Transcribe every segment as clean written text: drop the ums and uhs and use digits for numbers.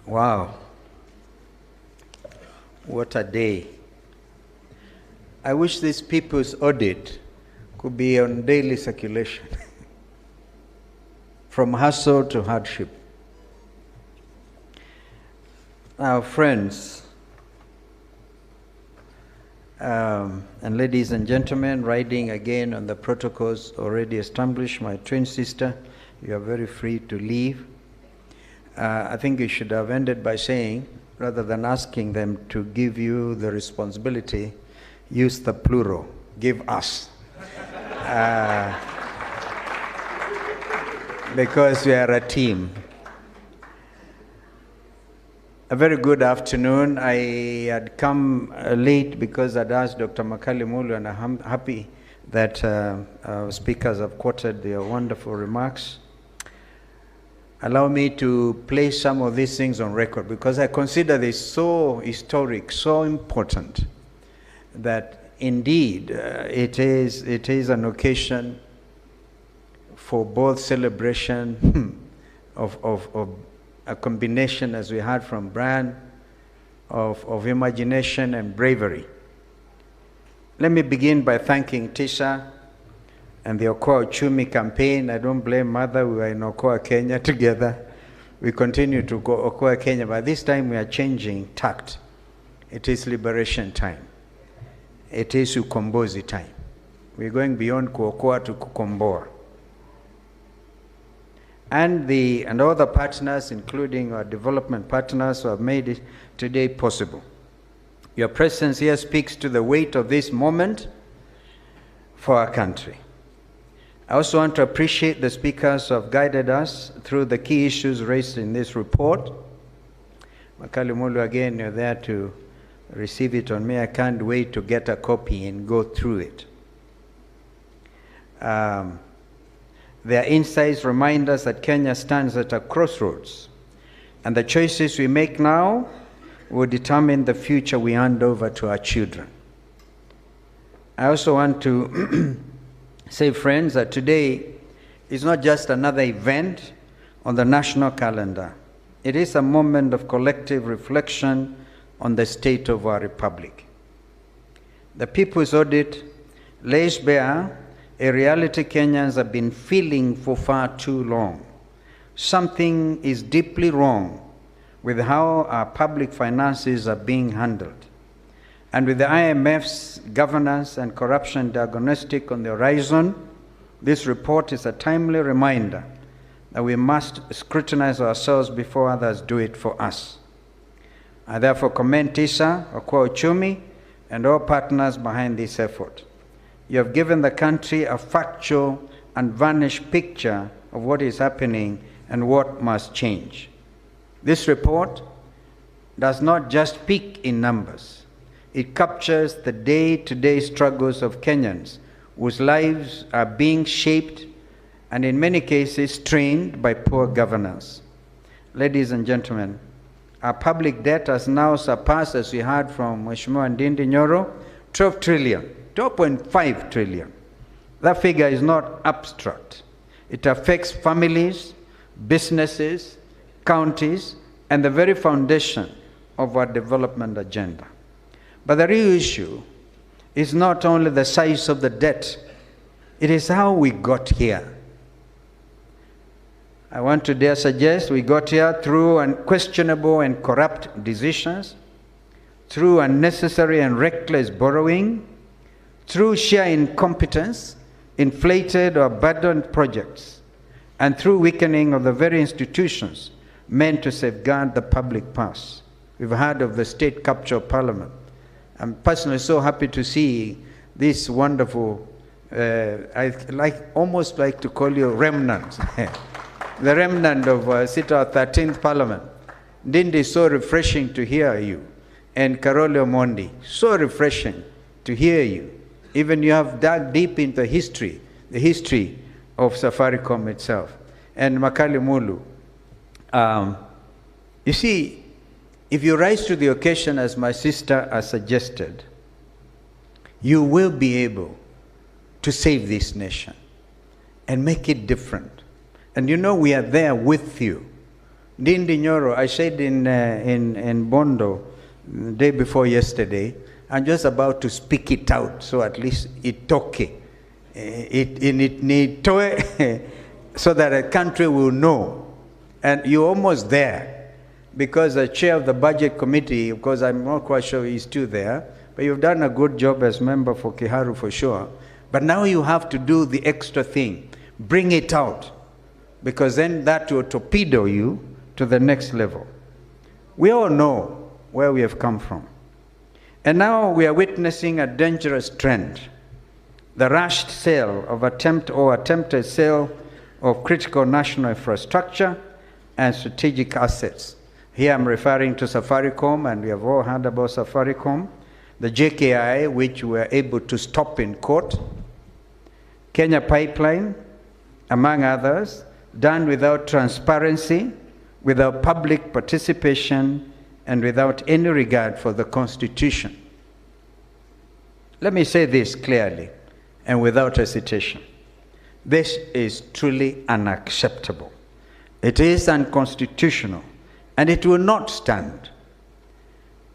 Wow. What a day. I wish this people's audit could be on daily circulation. From hustle to hardship. Now, friends, and ladies and gentlemen, riding again on the protocols already established, my twin sister, you are very free to leave. I think you should have ended by saying, rather than asking them to give you the responsibility, use the plural, give us. Because we are a team. A very good afternoon. I had come late because I'd asked Dr. Kalonzo, and I'm happy that our speakers have quoted their wonderful remarks. Allow me to place some of these things on record because I consider this so historic, so important, that indeed it is an occasion for both celebration of a combination, as we heard from Brian, of imagination and bravery. Let me begin by thanking Tisha and the Okoa Uchumi campaign. I don't blame Mother, we were in Okoa, Kenya together. We continue to go Okoa, Kenya, but this time we are changing tact. It is liberation time. It is Ukombozi time. We're going beyond Kuokoa to Kukomboa. And all the partners, including our development partners, who have made it today possible. Your presence here speaks to the weight of this moment for our country. I also want to appreciate the speakers who have guided us through the key issues raised in this report. Kalonzo, again, you're there to receive it on me. I can't wait to get a copy and go through it. Their insights remind us that Kenya stands at a crossroads, and the choices we make now will determine the future we hand over to our children. I also want to say, friends, that today is not just another event on the national calendar. It is a moment of collective reflection on the state of our republic. The People's Audit lays bare a reality Kenyans have been feeling for far too long. Something is deeply wrong with how our public finances are being handled. And with the IMF's governance and corruption diagnostic on the horizon, this report is a timely reminder that we must scrutinize ourselves before others do it for us. I therefore commend Tisha, Okoa Uchumi, and all partners behind this effort. You have given the country a factual and varnished picture of what is happening and what must change. This report does not just speak in numbers. It captures the day-to-day struggles of Kenyans whose lives are being shaped and in many cases strained by poor governance. Ladies and gentlemen, our public debt has now surpassed, as we heard from Mheshimiwa Ndindi Nyoro, 12 trillion. 12.5 trillion. That figure is not abstract. It affects families, businesses, counties, and the very foundation of our development agenda. But the real issue is not only the size of the debt, it is how we got here. I want to dare suggest we got here through unquestionable and corrupt decisions, through unnecessary and reckless borrowing, through sheer incompetence, inflated or abandoned projects, and through weakening of the very institutions meant to safeguard the public purse. We've heard of the state capture of parliament. I'm personally so happy to see this wonderful, almost like to call you remnants. The remnant of sit our 13th parliament. Ndindi, so refreshing to hear you. And Karole Omondi, so refreshing to hear you. Even you have dug deep into the history of Safaricom itself. And Kalonzo, you see, if you rise to the occasion as my sister has suggested, you will be able to save this nation and make it different. And you know we are there with you Ndindi Nyoro, I said in Bondo the day before yesterday, I'm just about to speak it out, so at least itoke. It need to so that a country will know. And you're almost there, because the chair of the budget committee, of course I'm not quite sure he's still there, but you've done a good job as member for Kiharu for sure. But now you have to do the extra thing. Bring it out, because then that will torpedo you to the next level. We all know where we have come from. And now we are witnessing a dangerous trend. The rushed sale of attempted sale of critical national infrastructure and strategic assets. Here I'm referring to Safaricom, and we have all heard about Safaricom. The JKI, which we were able to stop in court. Kenya Pipeline, among others, done without transparency, without public participation, and without any regard for the Constitution. Let me say this clearly and without hesitation. This is truly unacceptable. It is unconstitutional, and it will not stand.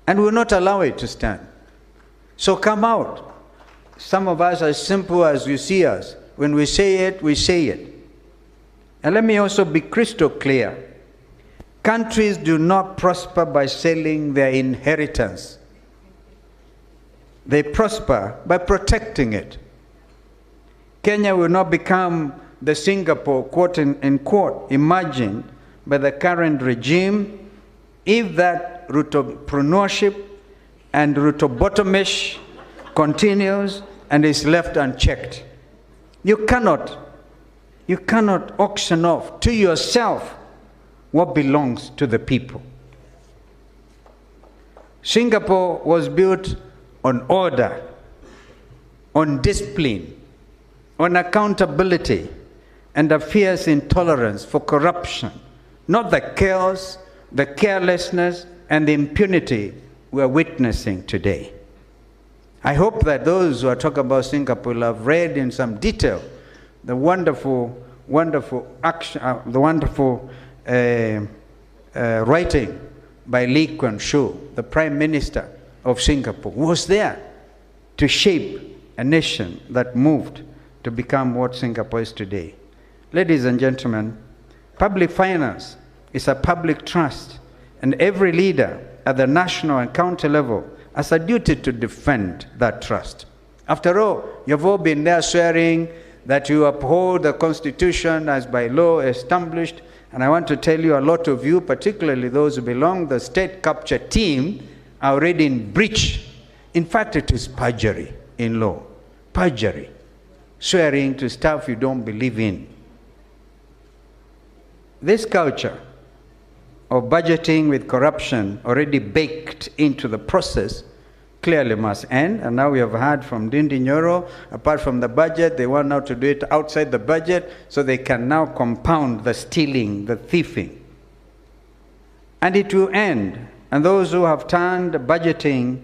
And we will not allow it to stand. So come out. Some of us are as simple as you see us. When we say it, we say it. And let me also be crystal clear. Countries do not prosper by selling their inheritance. They prosper by protecting it. Kenya will not become the Singapore, quote in quote, imagined by the current regime if that entrepreneurship and rotobotomish continues and is left unchecked. You cannot auction off to yourself what belongs to the people. Singapore was built on order, on discipline, on accountability, and a fierce intolerance for corruption, not the chaos, the carelessness, and the impunity we are witnessing today. I hope that those who are talking about Singapore will have read in some detail the wonderful action, writing by Lee Kuan Yew, the Prime Minister of Singapore, who was there to shape a nation that moved to become what Singapore is today. Ladies and gentlemen, public finance is a public trust, and every leader at the national and county level has a duty to defend that trust. After all, you've all been there swearing that you uphold the Constitution as by law established, and I want to tell you, a lot of you, particularly those who belong to the state capture team, are already in breach. In fact, it is perjury in law. Perjury. Swearing to stuff you don't believe in. This culture of budgeting with corruption already baked into the process clearly must end. And now we have heard from Ndindi Nyoro, apart from the budget, they want now to do it outside the budget so they can now compound the stealing, the thieving. And it will end. And those who have turned budgeting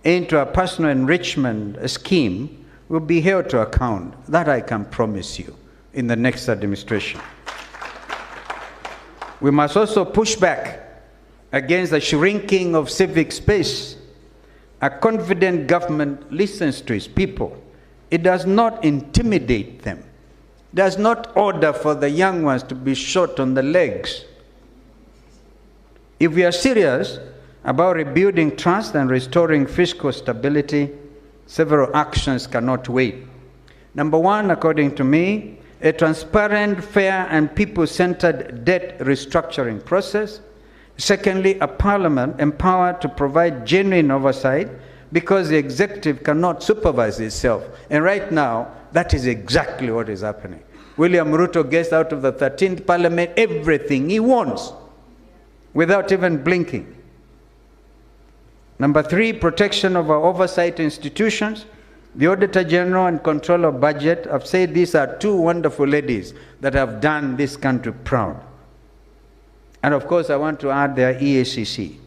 into a personal enrichment scheme will be held to account. That I can promise you in the next administration. We must also push back against the shrinking of civic space. A confident government listens to its people. It does not intimidate them. It does not order for the young ones to be shot on the legs. If we are serious about rebuilding trust and restoring fiscal stability, several actions cannot wait. Number one, according to me, a transparent, fair, and people-centered debt restructuring process. Secondly, a parliament empowered to provide genuine oversight, because the executive cannot supervise itself. And right now, that is exactly what is happening. William Ruto gets out of the 13th parliament everything he wants without even blinking. Number three, protection of our oversight institutions. The Auditor General and Controller of Budget have said these are two wonderful ladies that have done this country proud. And of course, I want to add their EACC.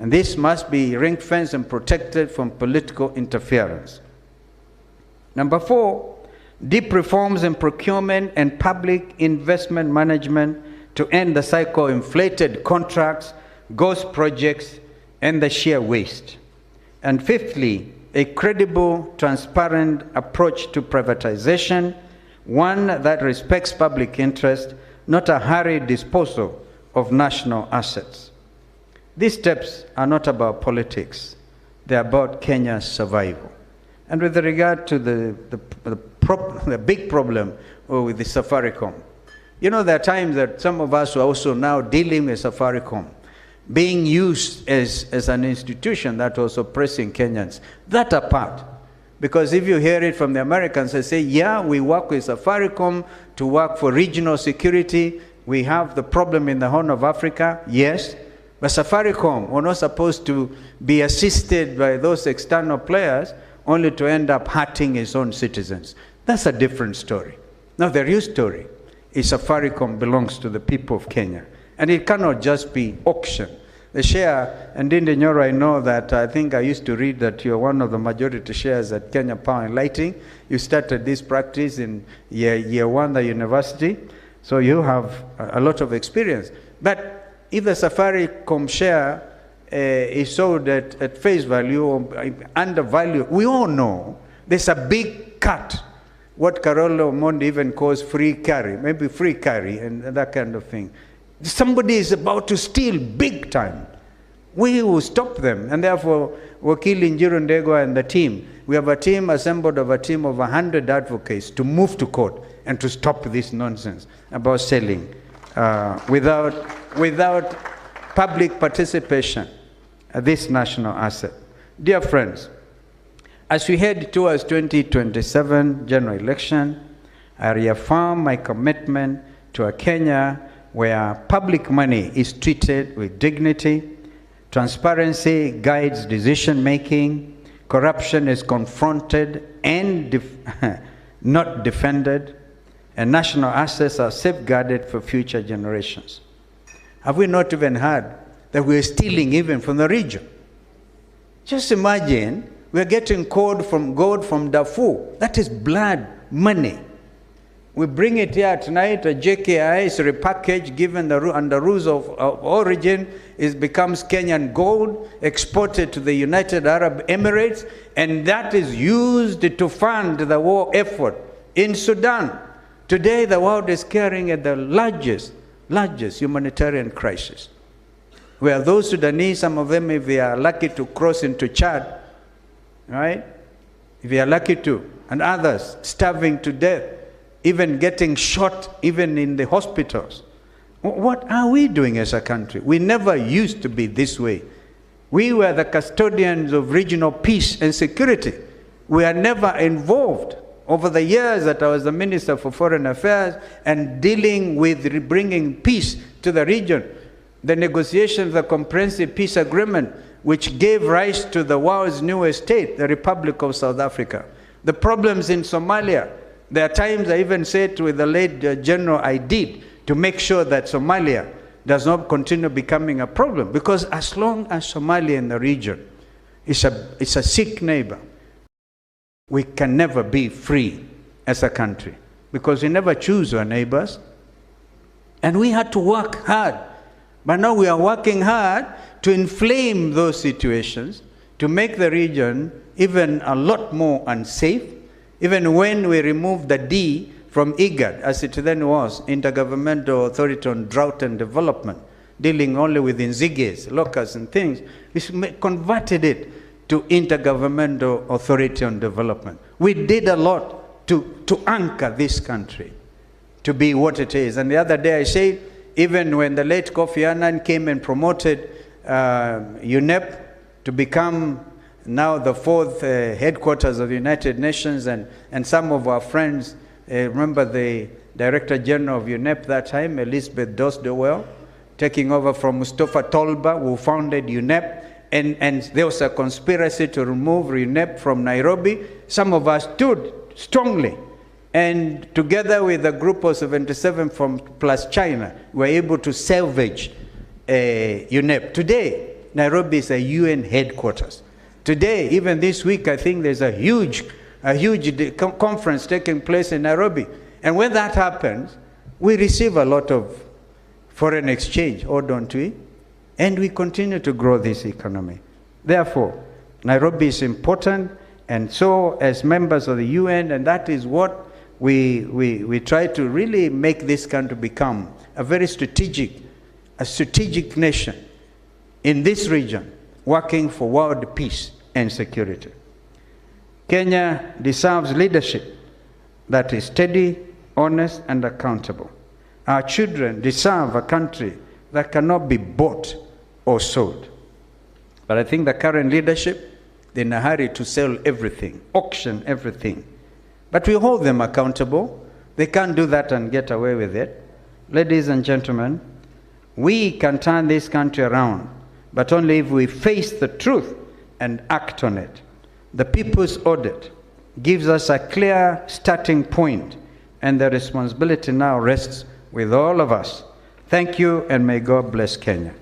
And this must be ring-fenced and protected from political interference. Number four, deep reforms in procurement and public investment management to end the cycle of inflated contracts, ghost projects, and the sheer waste. And fifthly, a credible, transparent approach to privatization, one that respects public interest, not a hurried disposal of national assets. These steps are not about politics. They're about Kenya's survival. And with regard to the big problem with the Safaricom, you know, there are times that some of us are also now dealing with Safaricom, being used as an institution that was oppressing Kenyans. That apart. Because if you hear it from the Americans, they say, yeah, we work with Safaricom to work for regional security. We have the problem in the Horn of Africa. Yes. But Safaricom were not supposed to be assisted by those external players only to end up hurting its own citizens. That's a different story. Now, the real story is Safaricom belongs to the people of Kenya. And it cannot just be auction. The share, and Dinde Nyoro, I know that I think I used to read that you're one of the majority shares at Kenya Power and Lighting. You started this practice in year one at university, so you have a lot of experience. But if the Safaricom share is sold at face value or undervalue, we all know there's a big cut, what Carolo Mondi even calls free carry, maybe free carry and that kind of thing. Somebody is about to steal big time. We will stop them. And therefore, Wakili Njiru Ndegwa and the team, we have a team assembled of a team of 100 advocates to move to court and to stop this nonsense about selling without public participation this national asset. Dear friends, as we head towards 2027 general election, I reaffirm my commitment to a Kenya where public money is treated with dignity, transparency guides decision-making, corruption is confronted and not defended, and national assets are safeguarded for future generations. Have we not even heard that we're stealing even from the region? Just imagine we're getting gold from Darfur. That is blood money. We bring it here tonight, a JKI is repackaged, given under rules of origin, it becomes Kenyan gold, exported to the United Arab Emirates, and that is used to fund the war effort in Sudan. Today, the world is carrying at the largest humanitarian crisis, where those Sudanese, some of them, if they are lucky to cross into Chad, right? If they are lucky to, and others starving to death, even getting shot, even in the hospitals. What are we doing as a country? We never used to be this way. We were the custodians of regional peace and security. We are never involved. Over the years that I was the Minister for Foreign Affairs and dealing with bringing peace to the region, the negotiations of the Comprehensive Peace Agreement, which gave rise to the world's newest state, the Republic of South Africa. The problems in Somalia, there are times I even said with the late General I did to make sure that Somalia does not continue becoming a problem, because as long as Somalia in the region is a sick neighbor, we can never be free as a country, because we never choose our neighbors. And we had to work hard. But now we are working hard to inflame those situations, to make the region even a lot more unsafe. Even when we remove the D from IGAD, as it then was, Intergovernmental Authority on Drought and Development, dealing only with Nziges, locusts and things, we converted it to Intergovernmental Authority on Development. We did a lot to anchor this country to be what it is. And the other day I said, even when the late Kofi Annan came and promoted UNEP to become now the fourth headquarters of the United Nations, and some of our friends, remember the Director General of UNEP that time, Elizabeth Dosdewell, taking over from Mustafa Tolba, who founded UNEP, and there was a conspiracy to remove UNEP from Nairobi. Some of us stood strongly, and together with a group of 77 from plus China, we were able to salvage UNEP. Today, Nairobi is a UN headquarters. Today, even this week, I think there's a huge conference taking place in Nairobi. And when that happens, we receive a lot of foreign exchange, or don't we? And we continue to grow this economy. Therefore, Nairobi is important, and so as members of the UN, and that is what we try to really make this country become a very strategic nation in this region, working for world peace and security. Kenya deserves leadership that is steady, honest, and accountable. Our children deserve a country that cannot be bought or sold. But I think the current leadership, they're in a hurry to sell everything, auction everything. But we hold them accountable. They can't do that and get away with it. Ladies and gentlemen, we can turn this country around, but only if we face the truth and act on it. The People's Audit gives us a clear starting point, and the responsibility now rests with all of us. Thank you, and may God bless Kenya.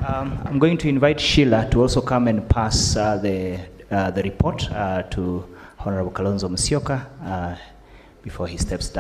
I'm going to invite Sheila to also come and pass the report to Honorable Kalonzo Musyoka before he steps down.